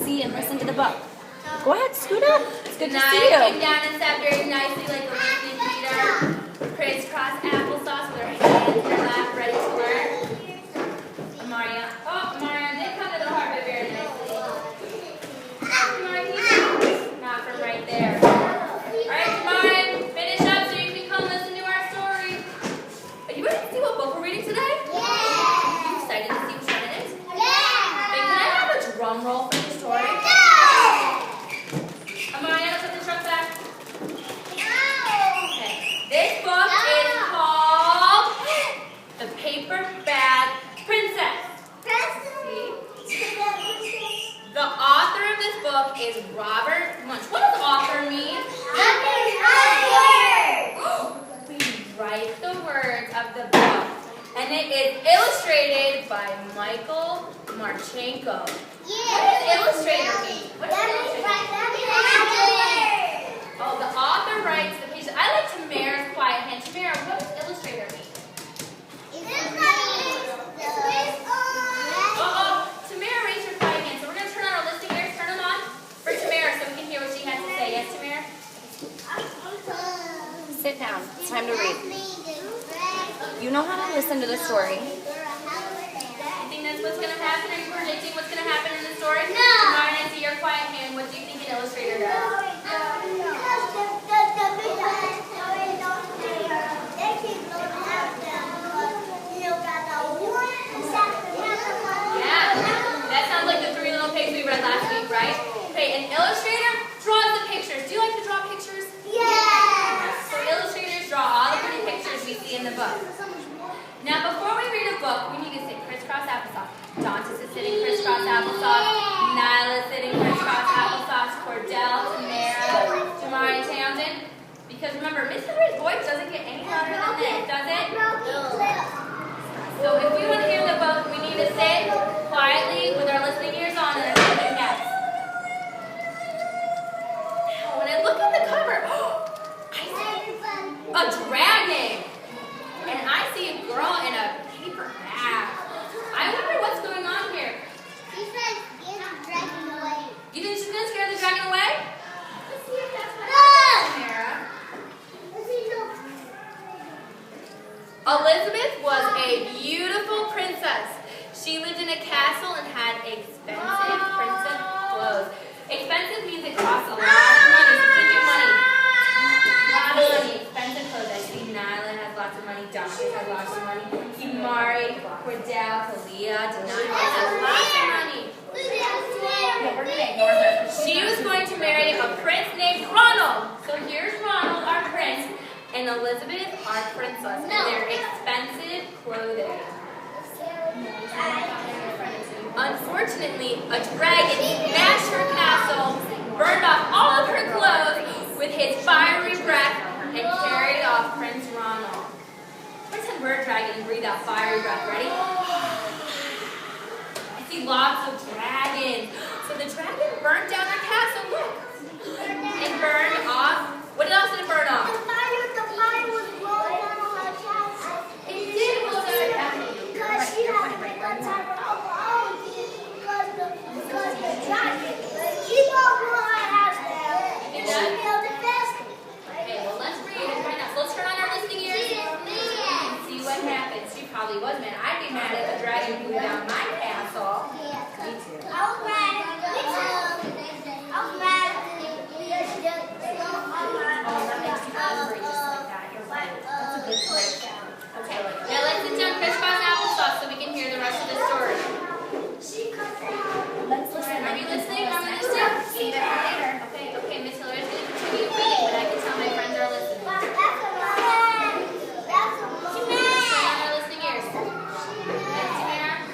see and listen to the book. Go ahead, scoot up. It's good to see Came you. down and sat very nicely like a listening reader. Crisscross applesauce with her hands in her lap, ready to learn. Maria. Oh, Maria did come to the heart very nicely. Not from right there. Alright, Maria, finish up so you can come listen to our story. Are you ready to see what book we're reading today? Yeah. Are you excited to see which one it is? Yeah. Wait, can I have a drum roll for the story? Amaya, put the truck back. Okay. This book is called The Paper Bag Princess. See? The author of this book is Robert Munch. What does author mean? We write the words of the book. And it is illustrated by Michael Marchenko. What does illustrator mean? What does illustrator mean? Oh, the author writes the pages. I like Tamara's quiet hand. Tamara, what does illustrator mean? Tamara raised her quiet hand. So we're going to turn on our listening ears. Turn them on for Tamara so we can hear what she has to say. Yes, Tamara? Sit down. It's time to read. You know how to listen to the story. You think that's what's going to happen? Are you predicting what's going to happen in the story? No. Tamara, I see your quiet hand. What do you think an illustrator does? Yeah, that sounds like the 3 little pigs we read last week, right? Okay, an illustrator draws the pictures. Do you like to draw pictures? So illustrators draw all the pretty pictures we see in the book. Now, before we read a book, we need to sit crisscross applesauce. Dantas is sitting crisscross applesauce. Nyla is sitting crisscross applesauce. Cordell, Tamara, Jamari, Townsend. Because remember, Miss Hilary's voice doesn't get any louder than this, does it? So if we want to hear the book, we need to sit quietly with our listening ears on and our listening caps. Now, when I look at the cover, I see a dragon. And I see a girl in a paper bag. I wonder what's going on here. You think she's going to scare the dragon away? Let's see if that's what happens, Sarah. Elizabeth was a beautiful princess. She lived in a castle and had expensive princess clothes. Expensive means it costs a lot of money. So think your money. A lot of money. Expensive clothes. I see Nyla has lots of money. Dr. has lots of money. Imari, Cordell, Kalia, Denai has lots of money. Yeah, we're going to ignore her. She was going to marry a prince named Ronald. So here's Ronald, our prince, and Elizabeth, our princess, and their expensive clothing. Unfortunately, a dragon smashed her castle, burned off all of her clothes with his fiery breath, and carried off Prince Ronald. Pretend we're a dragon and breathe out fiery breath. Ready? I see lots of dragons. So the dragon burned down her castle. Look. It burned off. What else did it burn off? It did blow down her castle. Okay, well let's read it right now. So let's turn on our listening ears and see what happens. She probably was mad. I'd be mad if the dragon blew down my castle. Me too. Oh, that makes you angry just like that. You're right. That's a good point. Okay, now let's sit down crisscross applesauce so we can hear the rest of the story. Let's listen. Are you listening? Are we listening? See that later. Okay, Miss Hilary is going to continue reading, but I can tell my friends are listening. Turn on our listening ears. Yes, Tamara?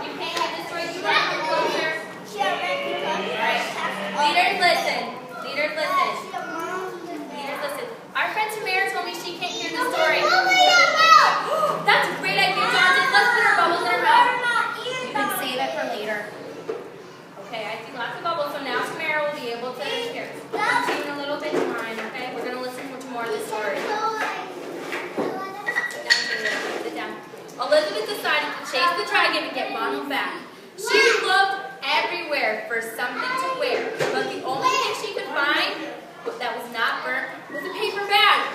You can't get the story too loud or closer. Alright. Leaders, listen. Leaders, listen. Leaders, listen. Our friend Tamara told me she can't hear the story. That's a great idea, Jonathan. Let's put our bubbles in her mouth. You can save it for later. Okay, I see lots of bubbles, so now Tamara will be able to hear. Continue a little bit to mine, okay? We're going to listen to more of the story. Sit down. Elizabeth decided to chase the dragon and get Ronald back. She looked everywhere for something to wear, but the only thing she could find that was not burnt was a paper bag.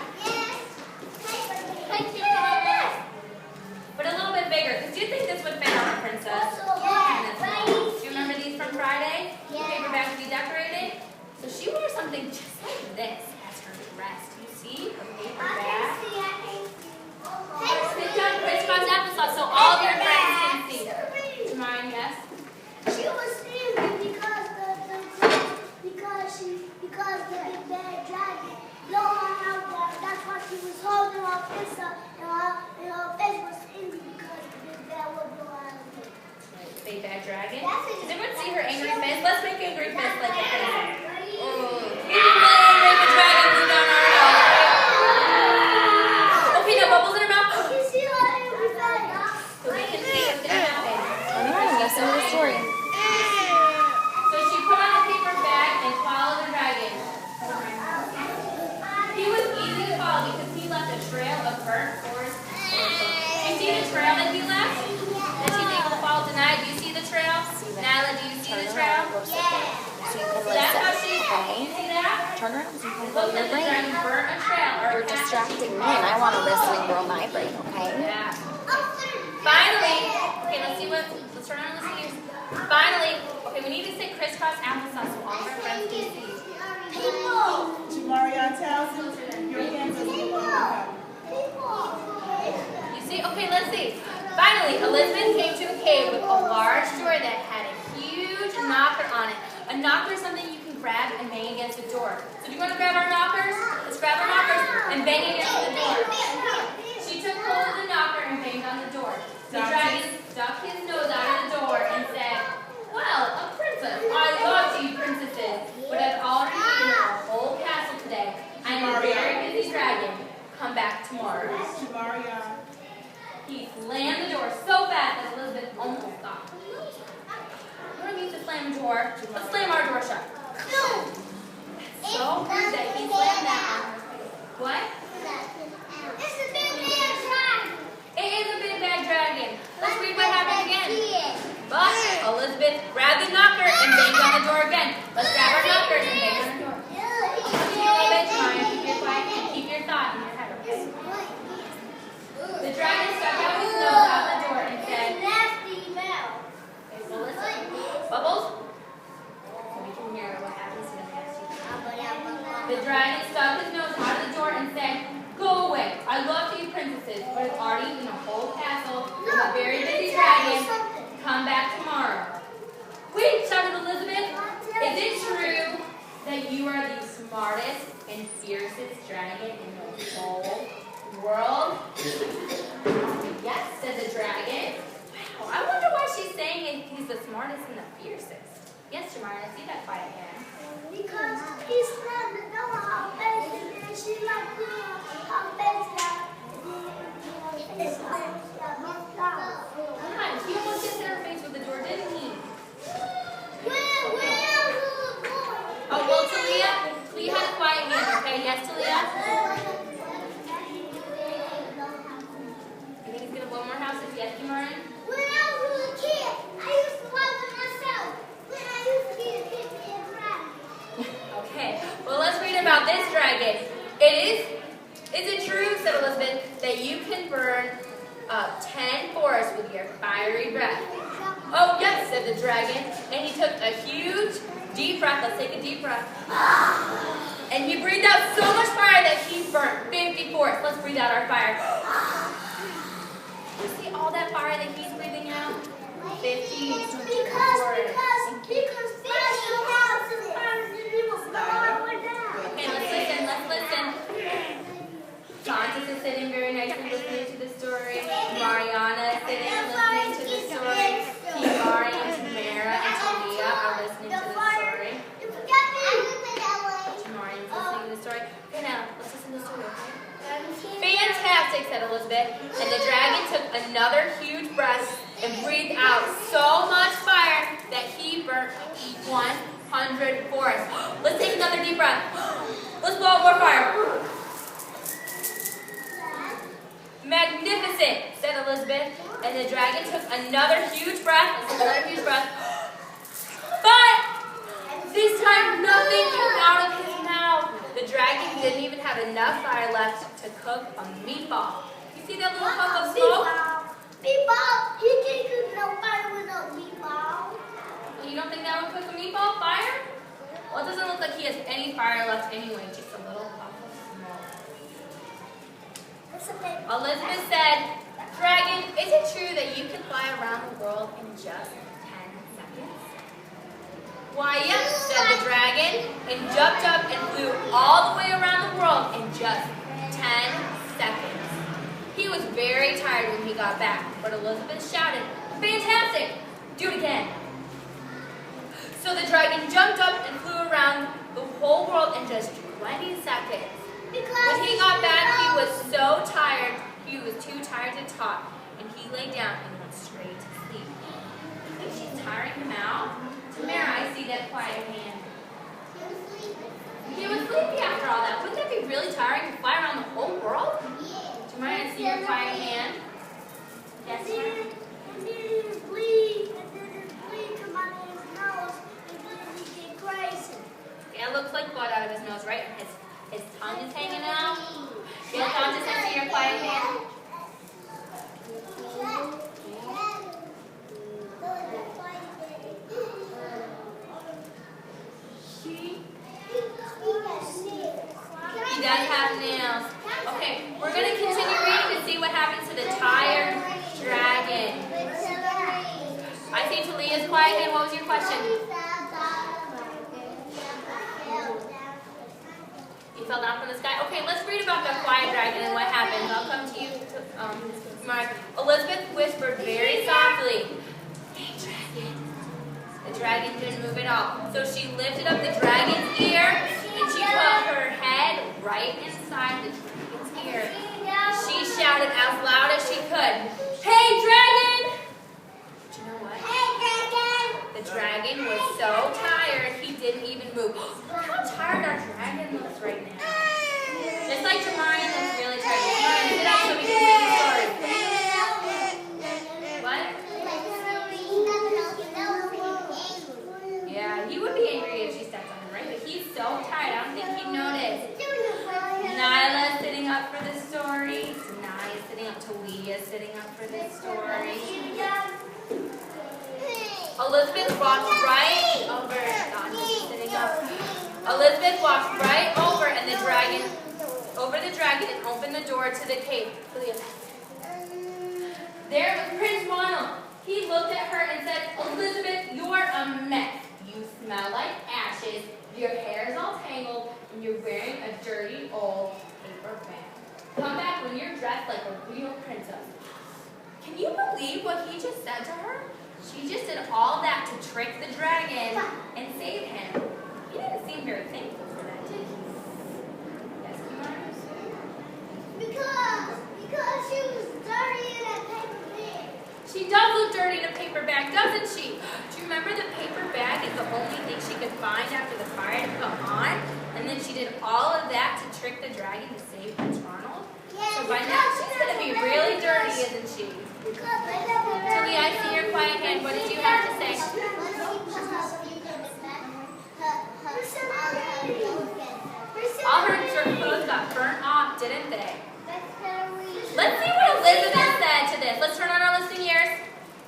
But a little bit bigger, because do you think this would fit on a princess? Do you remember these from Friday? Paper bags to be decorated? So she wore something just like this as her dress. Do you see a paper bag? Sit down, crisscross applesauce, so all of your friends can see. Mine, yes? She was angry because the big bad dragon blew her out there. That's why she was holding her fist up, and her face was angry because the big bad would blow her out there. Big bad dragon? Does everyone see her angry fist? Let's make angry fist like a princess. Oh, make the dragon blew down our house. Okay, now bubbles in her mouth. You see her angry face? So we can see what's going to happen. I'm going to listen to the story. So she put on a paper bag and followed the dragon. He was easy to follow because he left a trail of burnt forest. You see the trail that he left? That she's able to follow tonight? Do you see the trail? Nyla, do you see the trail? So you can That's how listen. she, you Okay? see that? Turn around so you can It blow looks your like the brain. dragon burnt a trail or You're a path that she distracting could me and I follow. want to listen and grow my brain, okay? Yeah. Finally, okay, let's turn around and listen here. Finally, okay, we need to say crisscross applesauce so all of our friends can see. Maria tells you your hands are still on the You see? Okay, let's see. Finally, Elizabeth came to a cave with a large door that had a huge knocker on it. A knocker is something you can grab and bang against the door. So do you want to grab our knockers? Let's grab our knockers and bang against the door. She took hold of the knocker and banged on the door. The dragon stuck his nose out of the door and said, "Well, a princess. I love you princesses, but I've already eaten a whole castle today. I'm a very busy dragon. Come back tomorrow." Maria. He slammed the door so fast that Elizabeth almost stopped. What do I mean to slam a door? Let's slam our door shut. So rude that he slammed that on her face. What? It's a big bad dragon. It is a big bad dragon. Let's read what happened again. But Elizabeth grabbed the knocker and banged on the door again. Let's grab our knockers and bang on the door. Let's keep a bit quiet, keep your quiet, and keep your thought in your head, okay? The dragon stuck out his nose out the door and said, Nasty mouth. okay, so listen. Bubbles? So we can hear what happens to the nasty. The dragon stuck his nose out of the door and said, "Go away. I love you princesses, but I've already eaten a whole castle. I'm a very busy dragon. Come back tomorrow." Wait, shouted Elizabeth. Is it true that you are the smartest and fiercest dragon in the whole world? Yes, said the dragon. Wow, I wonder why she's saying he's the smartest and the fiercest. Yes, Jamara, I see that quiet hand. Because he slammed the door on her face and then she like blew her face down. Come on, he almost hit her face with the door, didn't he? Oh, well, Talia had a quiet hand, okay? Yes, Talia? You think he's going to blow more houses? Yes, Kimaran? When I was a kid, I used to love it myself. When I used to be a kid and dragon. Okay, well, let's read about this dragon. Is it true, said Elizabeth, that you can burn 10 forests with your fiery breath? Oh, yes, said the dragon. And he took a huge, deep breath. Let's take a deep breath. And he breathed out so much fire that he burnt 50 forests. Let's breathe out our fire. You see all that fire that he's breathing out? 50 forests. Because special houses are the people Okay, let's listen. Constance is sitting very nicely listening to the story. Mariana is sitting and listening to the story. Hilary and Tamara and Talia are listening to the story. Tamara is listening to the story. Okay, now, let's listen to the story, okay? Fantastic, said Elizabeth. And the dragon took another huge breath and breathed out so much fire that he burnt 100 forests. Let's take another deep breath. Let's blow out more fire. Magnificent, said Elizabeth. And the dragon took another huge breath. Let's take another huge breath. This time, nothing came out of his mouth. The dragon didn't even have enough fire left to cook a meatball. You see that little puff of smoke? Meatball? You can't cook no fire with no meatball. You don't think that would cook a meatball? Fire? Well, it doesn't look like he has any fire left anyway, just a little puff of smoke. Elizabeth said, "Dragon, is it true that you can fly around the world in just 10 seconds?" "Why, yes," said the dragon, and jumped up and flew all the way around the world in just 10 seconds. He was very tired when he got back, but Elizabeth shouted, "Fantastic! Do it again." So the dragon jumped up and flew around the whole world in just 20 seconds. When he got back, he was so tired, he was too tired to talk, and he lay down and went straight to sleep. You think she's tiring him out? Tamara, I see that quiet hand. He was sleepy after all that. Wouldn't that be really tiring to fly around the whole world? Tamara, I see your quiet hand. Yes, Tamara? And then it bleed come out of his nose, and then he get crazy. Yeah, it looks like blood out of his nose, right? His tongue is hanging out. Your tongue is into your quiet hand. He does have nails. Okay, we're going to continue reading to see what happens to the tired dragon. I see Talia's quiet hand. What was your question? You fell down from the sky? Okay, let's read about the quiet dragon and what happens. I'll come to you, Mark. Elizabeth whispered very softly, "Hey, dragon." The dragon didn't move at all. So she lifted up the dragon's ear and she put her head right inside the dragon's ear. She shouted as loud as she could, "Hey, dragon!" But you know what? Hey, dragon! The dragon was so tired he didn't even move. Look how tired our dragon looks right now. Just like Tamarian looks really tired. Tamarian, sit up so we can read the story. What? Yeah, he would be angry if she stepped on him, right? But he's so tired, I don't think he'd notice. Nyla's sitting up for the story. Naya's sitting up. Talia's sitting up for this story. Elizabeth walked right over. She's sitting up. Elizabeth walked right over the dragon and opened the door to the cave. There was Prince Ronald. He looked at her and said, "Elizabeth, you're a mess. You smell like ashes, your hair is all tangled, and you're wearing a dirty old paper bag. Come back when you're dressed like a real princess." Can you believe what he just said to her? She just did all that to trick the dragon and save him. He didn't seem very thankful for that, did he? Yes, Kimara? Because she was dirty in that paper bag. She does look dirty in a paper bag, doesn't she? Do you remember the paper bag is the only thing she could find after the fire to put on? And then she did all of that to trick the dragon to save Prince Ronald? So by now, she's going to be really dirty, isn't she? Talia, I see your quiet hand. What did you have to say? All her clothes got burnt off, didn't they? Let's see what Elizabeth said to this. Let's turn on our listening ears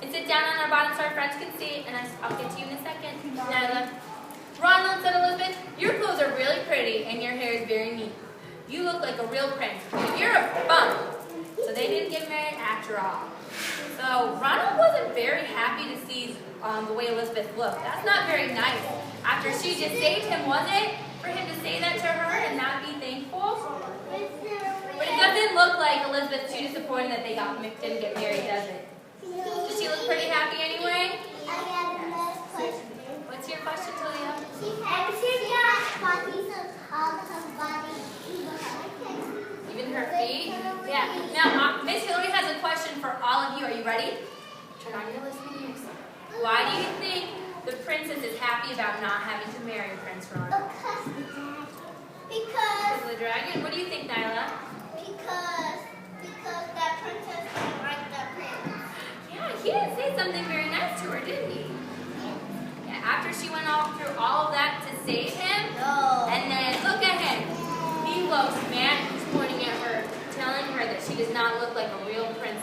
and sit down on our bottom so our friends can see. And I'll get to you in a second. Nyla. Ronald, said Elizabeth, "Your clothes are really pretty and your hair is very neat. You look like a real prince. You're a bum." So they didn't get married after all. So Ronald wasn't very happy to see the way Elizabeth looked. That's not very nice. After she just saved him, was it? For him to say that to her and not be thankful? But it doesn't look like Elizabeth's too disappointed that they didn't get married, does it? Does she look pretty happy anyway? What's your question, Talia? Even her feet? Yeah. Now, Miss Hilary has a question for all of you. Are you ready? Turn on your listening ears. Why do you think the princess is happy about not having to marry Prince Ronald? Because The dragon? What do you think, Nyla? because that princess didn't like that prince. Yeah, he didn't say something very nice to her, did he? Yeah, after she went through all of that to save him? No. And then look at him. He looks mad. He's pointing at her, telling her that she does not look like a real princess.